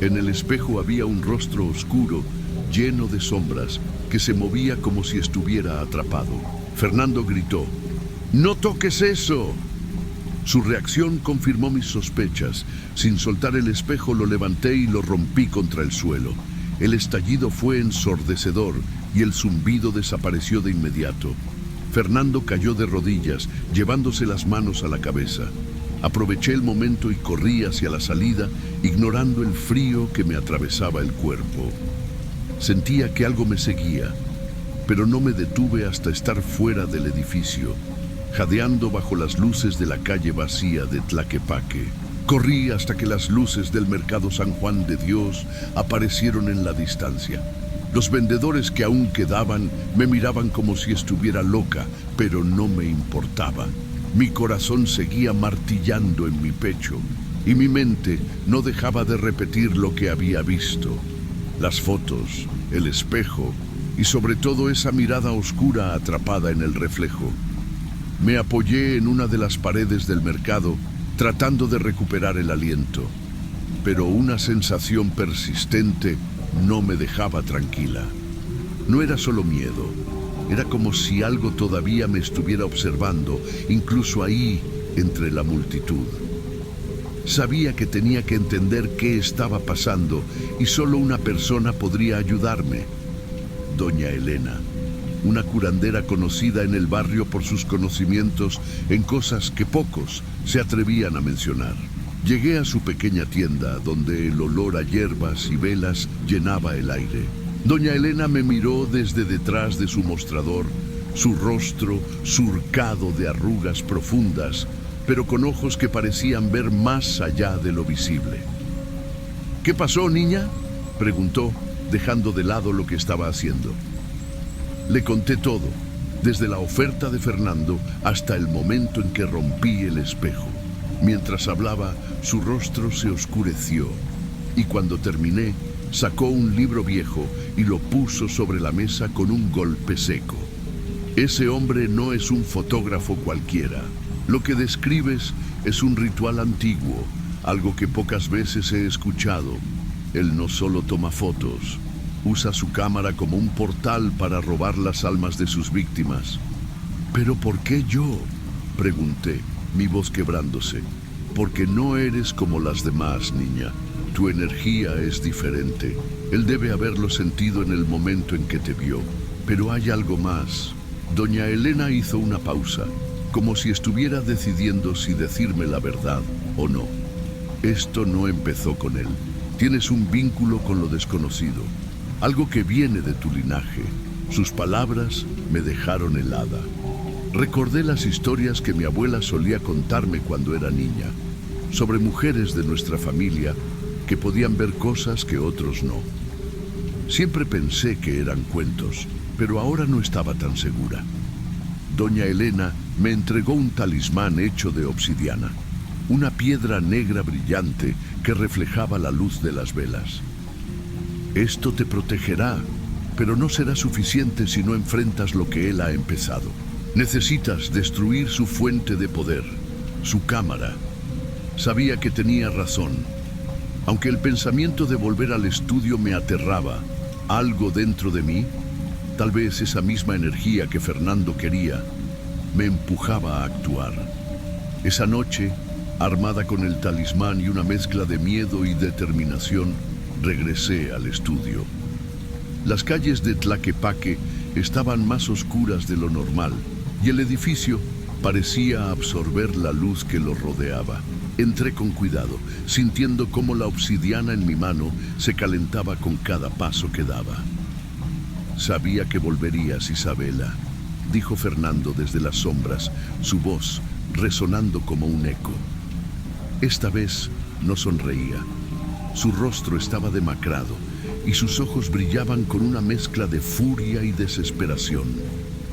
En el espejo había un rostro oscuro, lleno de sombras, que se movía como si estuviera atrapado. Fernando gritó: «¡No toques eso!». Su reacción confirmó mis sospechas. Sin soltar el espejo, lo levanté y lo rompí contra el suelo. El estallido fue ensordecedor y el zumbido desapareció de inmediato. Fernando cayó de rodillas, llevándose las manos a la cabeza. Aproveché el momento y corrí hacia la salida, ignorando el frío que me atravesaba el cuerpo. Sentía que algo me seguía. pero no me detuve hasta estar fuera del edificio, jadeando bajo las luces de la calle vacía de Tlaquepaque. Corrí hasta que las luces del mercado San Juan de Dios aparecieron en la distancia. Los vendedores que aún quedaban me miraban como si estuviera loca, pero no me importaba. Mi corazón seguía martillando en mi pecho y mi mente no dejaba de repetir lo que había visto. Las fotos, el espejo y sobre todo esa mirada oscura atrapada en el reflejo. Me apoyé en una de las paredes del mercado tratando de recuperar el aliento, pero una sensación persistente no me dejaba tranquila. No era solo miedo, era como si algo todavía me estuviera observando, incluso ahí, entre la multitud. Sabía que tenía que entender qué estaba pasando y solo una persona podría ayudarme. Doña Elena, una curandera conocida en el barrio por sus conocimientos en cosas que pocos se atrevían a mencionar. Llegué a su pequeña tienda, donde el olor a hierbas y velas llenaba el aire. Doña Elena me miró desde detrás de su mostrador, su rostro surcado de arrugas profundas, pero con ojos que parecían ver más allá de lo visible. ¿Qué pasó, niña?, preguntó, dejando de lado lo que estaba haciendo. Le conté todo, desde la oferta de Fernando hasta el momento en que rompí el espejo. Mientras hablaba, su rostro se oscureció y cuando terminé, sacó un libro viejo y lo puso sobre la mesa con un golpe seco. Ese hombre no es un fotógrafo cualquiera. Lo que describes es un ritual antiguo, algo que pocas veces he escuchado. Él no solo toma fotos, usa su cámara como un portal para robar las almas de sus víctimas. ¿Pero por qué yo?, pregunté, mi voz quebrándose. Porque no eres como las demás, niña. Tu energía es diferente. Él debe haberlo sentido en el momento en que te vio. Pero hay algo más. Doña Elena hizo una pausa, como si estuviera decidiendo si decirme la verdad o no. Esto no empezó con él. Tienes un vínculo con lo desconocido, algo que viene de tu linaje. Sus palabras me dejaron helada. Recordé las historias que mi abuela solía contarme cuando era niña, sobre mujeres de nuestra familia que podían ver cosas que otros no. Siempre pensé que eran cuentos, pero ahora no estaba tan segura. Doña Elena me entregó un talismán hecho de obsidiana, una piedra negra brillante que reflejaba la luz de las velas. Esto te protegerá, pero no será suficiente si no enfrentas lo que él ha empezado. Necesitas destruir su fuente de poder, su cámara. Sabía que tenía razón. Aunque el pensamiento de volver al estudio me aterraba, algo dentro de mí, tal vez esa misma energía que Fernando quería, me empujaba a actuar. Esa noche, armada con el talismán y una mezcla de miedo y determinación, regresé al estudio. Las calles de Tlaquepaque estaban más oscuras de lo normal y el edificio parecía absorber la luz que lo rodeaba. Entré con cuidado, sintiendo cómo la obsidiana en mi mano se calentaba con cada paso que daba. Sabía que volverías, Isabela, dijo Fernando desde las sombras, su voz resonando como un eco. Esta vez no sonreía. Su rostro estaba demacrado y sus ojos brillaban con una mezcla de furia y desesperación.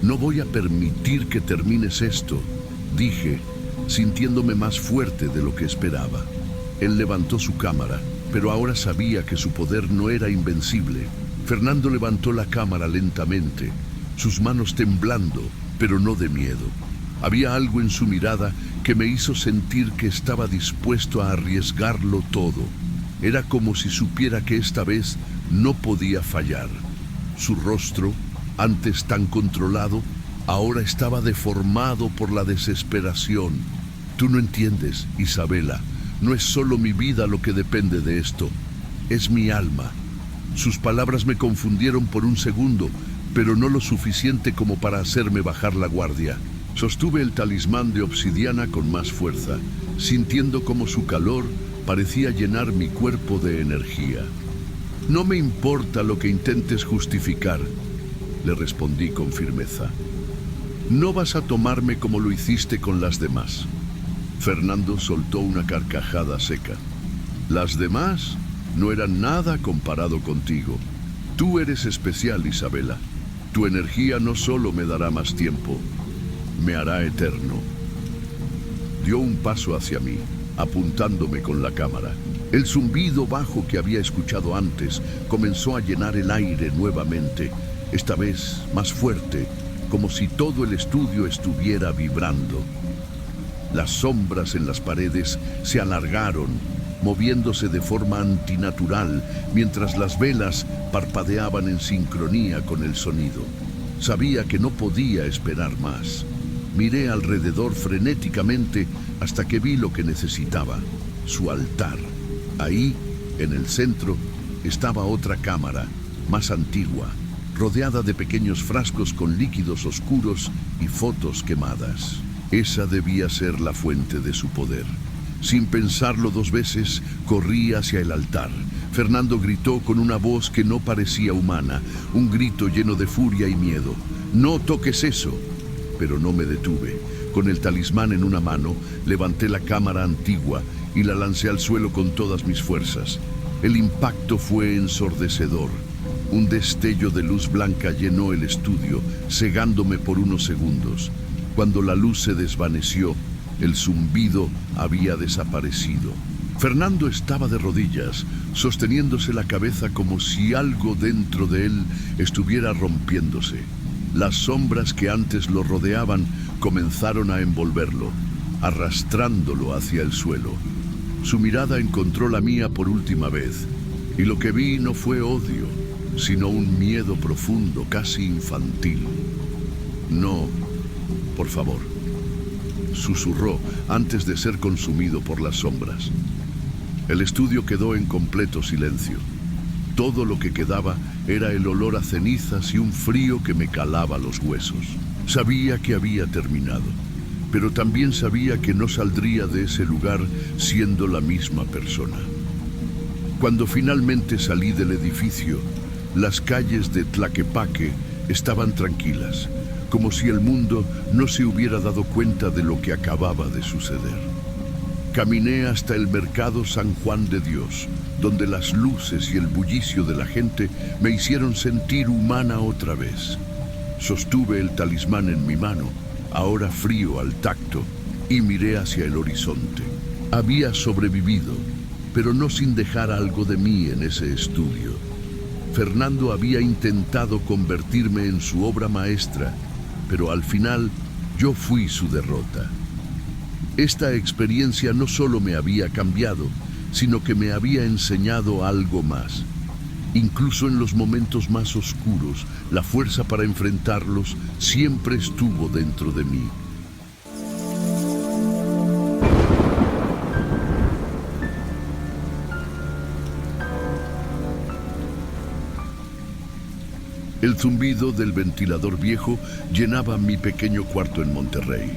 No voy a permitir que termines esto, dije, sintiéndome más fuerte de lo que esperaba. Él levantó su cámara, pero ahora sabía que su poder no era invencible. Fernando levantó la cámara lentamente, sus manos temblando, pero no de miedo. Había algo en su mirada que me hizo sentir que estaba dispuesto a arriesgarlo todo. Era como si supiera que esta vez no podía fallar. Su rostro, antes tan controlado, ahora estaba deformado por la desesperación. Tú no entiendes, Isabela. No es solo mi vida lo que depende de esto. Es mi alma. Sus palabras me confundieron por un segundo, pero no lo suficiente como para hacerme bajar la guardia. Sostuve el talismán de obsidiana con más fuerza, sintiendo como su calor parecía llenar mi cuerpo de energía. No me importa lo que intentes justificar. le respondí con firmeza. No vas a tomarme como lo hiciste con las demás. Fernando soltó una carcajada seca. Las demás no eran nada comparado contigo. Tú eres especial, Isabela. Tu energía no solo me dará más tiempo, me hará eterno. Dio un paso hacia mí, apuntándome con la cámara. El zumbido bajo que había escuchado antes comenzó a llenar el aire nuevamente, esta vez más fuerte, como si todo el estudio estuviera vibrando. Las sombras en las paredes se alargaron, moviéndose de forma antinatural, mientras las velas parpadeaban en sincronía con el sonido. Sabía que no podía esperar más. Miré alrededor frenéticamente hasta que vi lo que necesitaba, su altar. Ahí, en el centro, estaba otra cámara, más antigua, rodeada de pequeños frascos con líquidos oscuros y fotos quemadas. Esa debía ser la fuente de su poder. Sin pensarlo dos veces, corrí hacia el altar. Fernando gritó con una voz que no parecía humana, un grito lleno de furia y miedo. «No toques eso!» Pero no me detuve. Con el talismán en una mano, levanté la cámara antigua y la lancé al suelo con todas mis fuerzas. El impacto fue ensordecedor. Un destello de luz blanca llenó el estudio, cegándome por unos segundos. Cuando la luz se desvaneció, el zumbido había desaparecido. Fernando estaba de rodillas, sosteniéndose la cabeza como si algo dentro de él estuviera rompiéndose. Las sombras que antes lo rodeaban comenzaron a envolverlo, arrastrándolo hacia el suelo. Su mirada encontró la mía por última vez, y lo que vi no fue odio, sino un miedo profundo, casi infantil. «No, por favor», susurró antes de ser consumido por las sombras. El estudio quedó en completo silencio. Todo lo que quedaba era el olor a cenizas y un frío que me calaba los huesos. Sabía que había terminado, pero también sabía que no saldría de ese lugar siendo la misma persona. Cuando finalmente salí del edificio, las calles de Tlaquepaque estaban tranquilas, como si el mundo no se hubiera dado cuenta de lo que acababa de suceder. Caminé hasta el mercado San Juan de Dios, donde las luces y el bullicio de la gente me hicieron sentir humana otra vez. Sostuve el talismán en mi mano, ahora frío al tacto, y miré hacia el horizonte. Había sobrevivido, pero no sin dejar algo de mí en ese estudio. Fernando había intentado convertirme en su obra maestra, pero al final yo fui su derrota. Esta experiencia no solo me había cambiado, sino que me había enseñado algo más. Incluso en los momentos más oscuros, la fuerza para enfrentarlos siempre estuvo dentro de mí. El zumbido del ventilador viejo llenaba mi pequeño cuarto en Monterrey.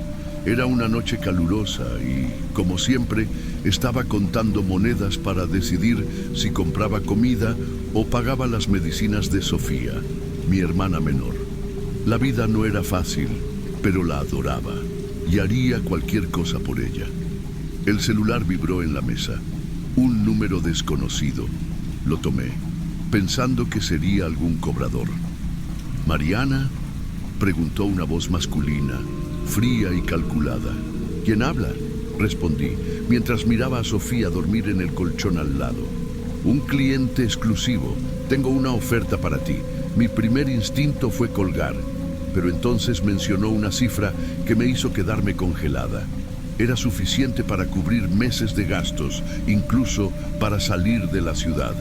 Era una noche calurosa y, como siempre, estaba contando monedas para decidir si compraba comida o pagaba las medicinas de Sofía, mi hermana menor. La vida no era fácil, pero la adoraba y haría cualquier cosa por ella. El celular vibró en la mesa. Un número desconocido. Lo tomé, pensando que sería algún cobrador. «¿Mariana?», preguntó una voz masculina, fría y calculada. «¿Quién habla?», respondí, mientras miraba a Sofía dormir en el colchón al lado. «Un cliente exclusivo. Tengo una oferta para ti». Mi primer instinto fue colgar, pero entonces mencionó una cifra que me hizo quedarme congelada. Era suficiente para cubrir meses de gastos, incluso para salir de la ciudad.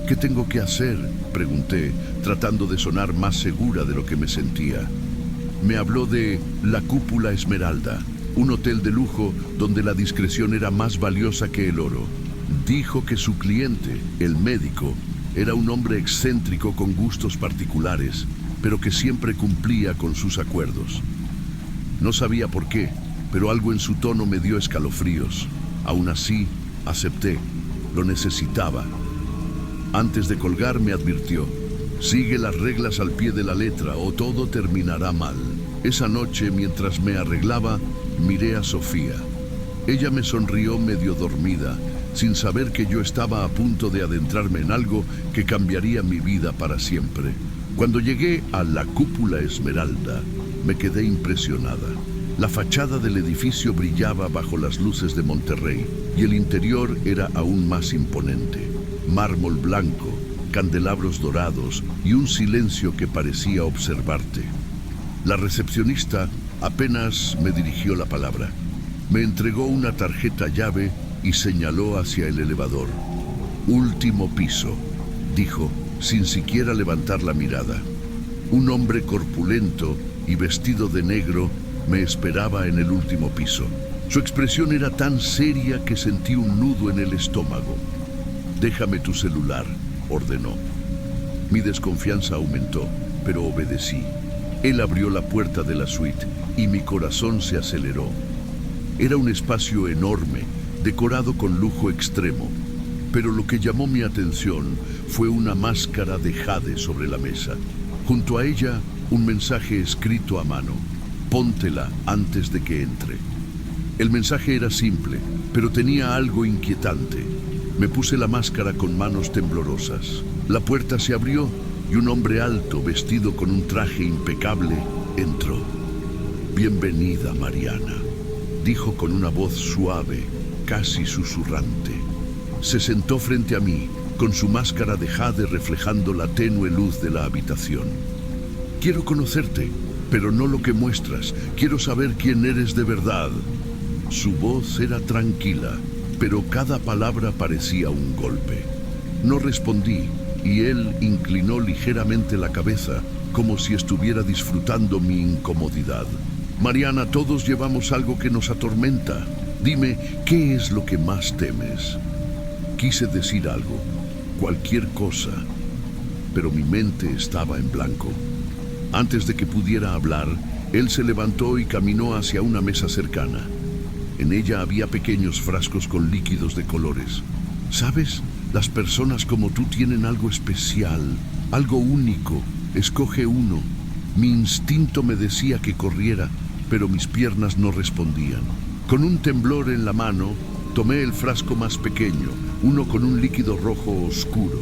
«¿Qué tengo que hacer?», pregunté, tratando de sonar más segura de lo que me sentía. Me habló de La Cúpula Esmeralda, un hotel de lujo donde la discreción era más valiosa que el oro. Dijo que su cliente, el médico, era un hombre excéntrico con gustos particulares, pero que siempre cumplía con sus acuerdos. No sabía por qué, pero algo en su tono me dio escalofríos. Aún así, acepté. Lo necesitaba. Antes de colgar me advirtió: Sigue las reglas al pie de la letra o todo terminará mal. Esa noche, mientras me arreglaba, miré a Sofía. Ella me sonrió medio dormida, sin saber que yo estaba a punto de adentrarme en algo que cambiaría mi vida para siempre. Cuando llegué a la Cúpula Esmeralda, me quedé impresionada. La fachada del edificio brillaba bajo las luces de Monterrey y el interior era aún más imponente. Mármol blanco, candelabros dorados y un silencio que parecía observarte. La recepcionista apenas me dirigió la palabra. Me entregó una tarjeta llave y señaló hacia el elevador. Último piso, dijo, sin siquiera levantar la mirada. Un hombre corpulento y vestido de negro me esperaba en el último piso. Su expresión era tan seria que sentí un nudo en el estómago. Déjame tu celular, ordenó. Mi desconfianza aumentó, pero obedecí. Él abrió la puerta de la suite y mi corazón se aceleró. Era un espacio enorme, decorado con lujo extremo, pero lo que llamó mi atención fue una máscara de jade sobre la mesa. Junto a ella, un mensaje escrito a mano. Póntela antes de que entre. El mensaje era simple, pero tenía algo inquietante. Me puse la máscara con manos temblorosas. La puerta se abrió y un hombre alto, vestido con un traje impecable, entró. Bienvenida, Mariana, dijo con una voz suave, casi susurrante. Se sentó frente a mí, con su máscara de jade reflejando la tenue luz de la habitación. Quiero conocerte, pero no lo que muestras. Quiero saber quién eres de verdad. Su voz era tranquila, pero cada palabra parecía un golpe. No respondí, y él inclinó ligeramente la cabeza, como si estuviera disfrutando mi incomodidad. Mariana, todos llevamos algo que nos atormenta. Dime, ¿qué es lo que más temes? Quise decir algo, cualquier cosa, pero mi mente estaba en blanco. Antes de que pudiera hablar, él se levantó y caminó hacia una mesa cercana. En ella había pequeños frascos con líquidos de colores. ¿Sabes? Las personas como tú tienen algo especial, algo único. Escoge uno. Mi instinto me decía que corriera, pero mis piernas no respondían. Con un temblor en la mano, tomé el frasco más pequeño, uno con un líquido rojo oscuro.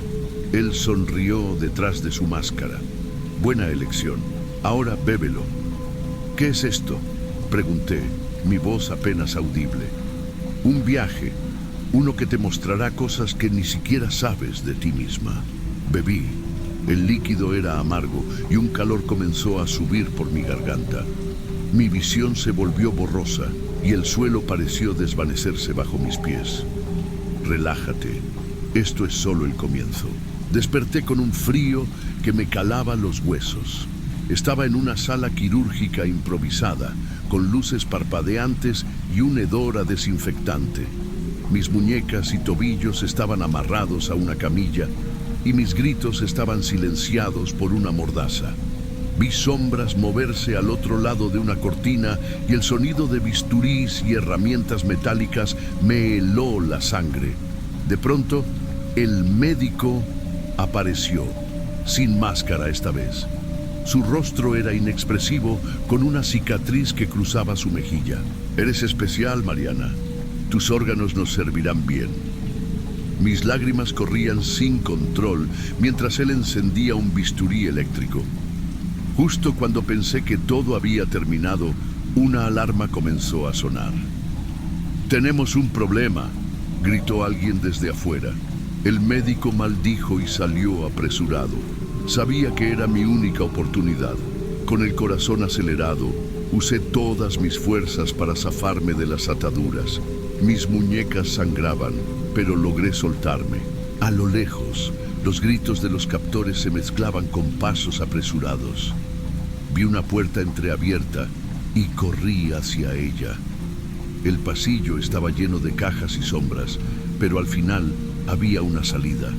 Él sonrió detrás de su máscara. Buena elección. Ahora bébelo. ¿Qué es esto?, pregunté, mi voz apenas audible. Un viaje, uno que te mostrará cosas que ni siquiera sabes de ti misma. Bebí. El líquido era amargo y un calor comenzó a subir por mi garganta. Mi visión se volvió borrosa y el suelo pareció desvanecerse bajo mis pies. Relájate. Esto es solo el comienzo. Desperté con un frío que me calaba los huesos. Estaba en una sala quirúrgica improvisada, con luces parpadeantes y un hedor a desinfectante. Mis muñecas y tobillos estaban amarrados a una camilla y mis gritos estaban silenciados por una mordaza. Vi sombras moverse al otro lado de una cortina y el sonido de bisturís y herramientas metálicas me heló la sangre. De pronto, el médico apareció, sin máscara esta vez. Su rostro era inexpresivo, con una cicatriz que cruzaba su mejilla. Eres especial, Mariana. Tus órganos nos servirán bien. Mis lágrimas corrían sin control mientras él encendía un bisturí eléctrico. Justo cuando pensé que todo había terminado, una alarma comenzó a sonar. «Tenemos un problema», gritó alguien desde afuera. El médico maldijo y salió apresurado. Sabía que era mi única oportunidad. Con el corazón acelerado, usé todas mis fuerzas para zafarme de las ataduras. Mis muñecas sangraban, pero logré soltarme. A lo lejos, los gritos de los captores se mezclaban con pasos apresurados. Vi una puerta entreabierta y corrí hacia ella. El pasillo estaba lleno de cajas y sombras, pero al final había una salida.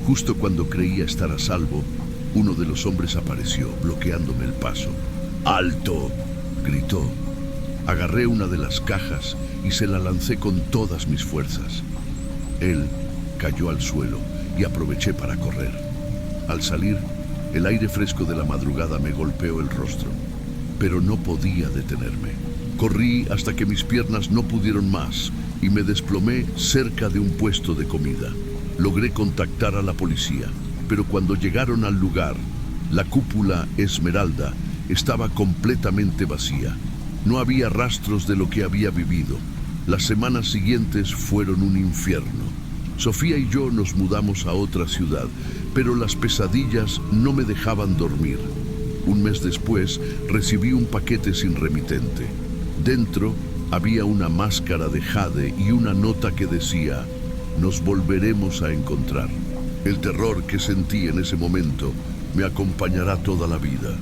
Justo cuando creía estar a salvo, uno de los hombres apareció, bloqueándome el paso. ¡Alto!, gritó. Agarré una de las cajas y se la lancé con todas mis fuerzas. Él cayó al suelo y aproveché para correr. Al salir, El aire fresco de la madrugada me golpeó el rostro, pero no podía detenerme. Corrí hasta que mis piernas no pudieron más y me desplomé cerca de un puesto de comida. Logré contactar a la policía, pero cuando llegaron al lugar, la cúpula Esmeralda estaba completamente vacía. No había rastros de lo que había vivido. Las semanas siguientes fueron un infierno. Sofía y yo nos mudamos a otra ciudad, pero las pesadillas no me dejaban dormir. Un mes después recibí un paquete sin remitente. Dentro había una máscara de jade y una nota que decía: "Nos volveremos a encontrar". El terror que sentí en ese momento me acompañará toda la vida.